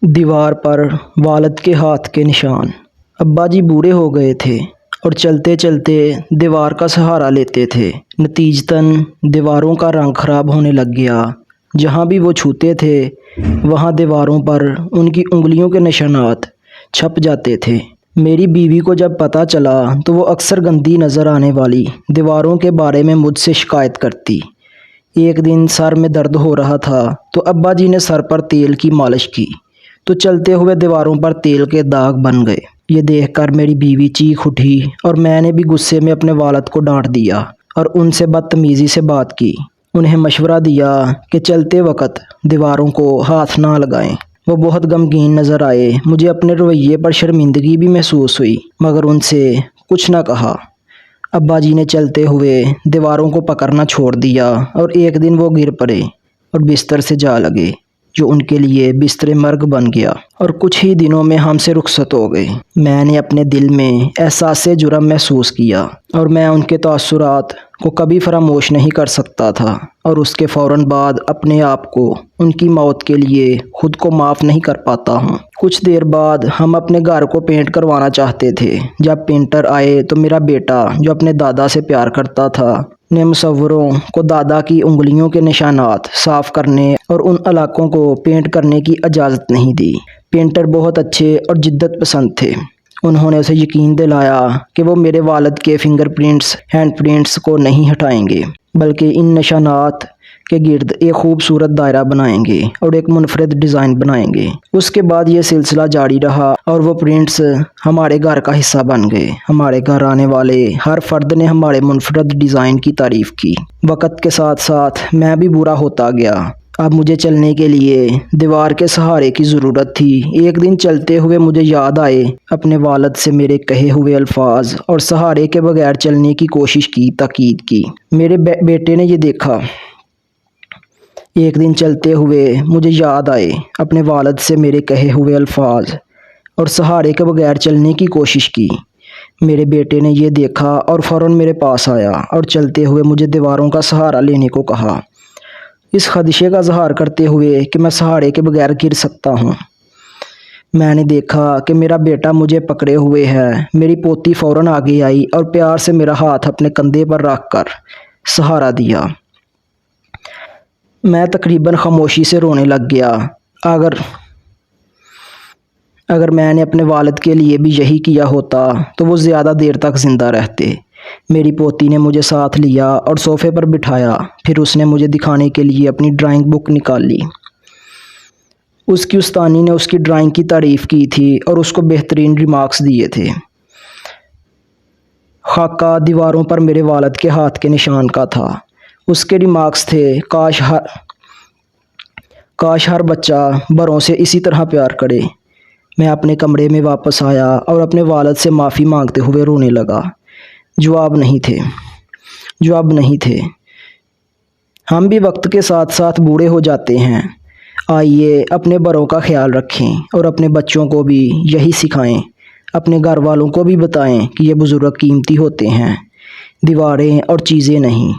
دیوار پر والد کے ہاتھ کے نشان۔ ابا جی بوڑھے ہو گئے تھے اور چلتے چلتے دیوار کا سہارا لیتے تھے۔ نتیجتاً دیواروں کا رنگ خراب ہونے لگ گیا۔ جہاں بھی وہ چھوتے تھے وہاں دیواروں پر ان کی انگلیوں کے نشانات چھپ جاتے تھے۔ میری بیوی کو جب پتہ چلا تو وہ اکثر گندی نظر آنے والی دیواروں کے بارے میں مجھ سے شکایت کرتی۔ ایک دن سر میں درد ہو رہا تھا تو ابا جی نے سر پر تیل کی مالش کی تو چلتے ہوئے دیواروں پر تیل کے داغ بن گئے۔ یہ دیکھ کر میری بیوی چیخ اٹھی اور میں نے بھی غصے میں اپنے والد کو ڈانٹ دیا اور ان سے بدتمیزی سے بات کی۔ انہیں مشورہ دیا کہ چلتے وقت دیواروں کو ہاتھ نہ لگائیں۔ وہ بہت غمگین نظر آئے۔ مجھے اپنے رویے پر شرمندگی بھی محسوس ہوئی مگر ان سے کچھ نہ کہا۔ ابا جی نے چلتے ہوئے دیواروں کو پکڑنا چھوڑ دیا اور ایک دن وہ گر پڑے اور بستر سے جا لگے جو ان کے لیے بستر مرگ بن گیا اور کچھ ہی دنوں میں ہم سے رخصت ہو گئے۔ میں نے اپنے دل میں احساس جرم محسوس کیا اور میں ان کے تاثرات کو کبھی فراموش نہیں کر سکتا تھا اور اس کے فوراً بعد اپنے آپ کو ان کی موت کے لیے خود کو معاف نہیں کر پاتا ہوں۔ کچھ دیر بعد ہم اپنے گھر کو پینٹ کروانا چاہتے تھے۔ جب پینٹر آئے تو میرا بیٹا جو اپنے دادا سے پیار کرتا تھا نے مصوروں کو دادا کی انگلیوں کے نشانات صاف کرنے اور ان علاقوں کو پینٹ کرنے کی اجازت نہیں دی۔ پینٹر بہت اچھے اور جدت پسند تھے۔ انہوں نے اسے یقین دلایا کہ وہ میرے والد کے فنگر پرنٹس، ہینڈ پرنٹس کو نہیں ہٹائیں گے بلکہ ان نشانات کے گرد ایک خوبصورت دائرہ بنائیں گے اور ایک منفرد ڈیزائن بنائیں گے۔ اس کے بعد یہ سلسلہ جاری رہا اور وہ پرنٹس ہمارے گھر کا حصہ بن گئے۔ ہمارے گھر آنے والے ہر فرد نے ہمارے منفرد ڈیزائن کی تعریف کی۔ وقت کے ساتھ ساتھ میں بھی بوڑھا ہوتا گیا۔ اب مجھے چلنے کے لیے دیوار کے سہارے کی ضرورت تھی۔ ایک دن چلتے ہوئے مجھے یاد آئے اپنے والد سے میرے کہے ہوئے الفاظ اور سہارے کے بغیر چلنے کی کوشش کی تاکید کی۔ میرے بیٹے نے یہ دیکھا۔ ایک دن چلتے ہوئے مجھے یاد آئے اپنے والد سے میرے کہے ہوئے الفاظ اور سہارے کے بغیر چلنے کی کوشش کی۔ میرے بیٹے نے یہ دیکھا اور فوراً میرے پاس آیا اور چلتے ہوئے مجھے دیواروں کا سہارا لینے کو کہا، اس خدشے کا اظہار کرتے ہوئے کہ میں سہارے کے بغیر گر سکتا ہوں۔ میں نے دیکھا کہ میرا بیٹا مجھے پکڑے ہوئے ہے۔ میری پوتی فوراً آگے آئی اور پیار سے میرا ہاتھ اپنے کندھے پر رکھ کر سہارا دیا۔ میں تقریباً خاموشی سے رونے لگ گیا۔ اگر میں نے اپنے والد کے لیے بھی یہی کیا ہوتا تو وہ زیادہ دیر تک زندہ رہتے۔ میری پوتی نے مجھے ساتھ لیا اور صوفے پر بٹھایا۔ پھر اس نے مجھے دکھانے کے لیے اپنی ڈرائنگ بک نکال لی۔ اس کی استانی نے اس کی ڈرائنگ کی تعریف کی تھی اور اس کو بہترین ریمارکس دیے تھے۔ خاکہ دیواروں پر میرے والد کے ہاتھ کے نشان کا تھا۔ اس کے ریمارکس تھے، کاش ہر بچہ بڑوں سے اسی طرح پیار کرے۔ میں اپنے کمرے میں واپس آیا اور اپنے والد سے معافی مانگتے ہوئے رونے لگا۔ جواب نہیں تھے۔ ہم بھی وقت کے ساتھ ساتھ بوڑھے ہو جاتے ہیں۔ آئیے اپنے بڑوں کا خیال رکھیں اور اپنے بچوں کو بھی یہی سکھائیں۔ اپنے گھر والوں کو بھی بتائیں کہ یہ بزرگ قیمتی ہوتے ہیں، دیواریں اور چیزیں نہیں۔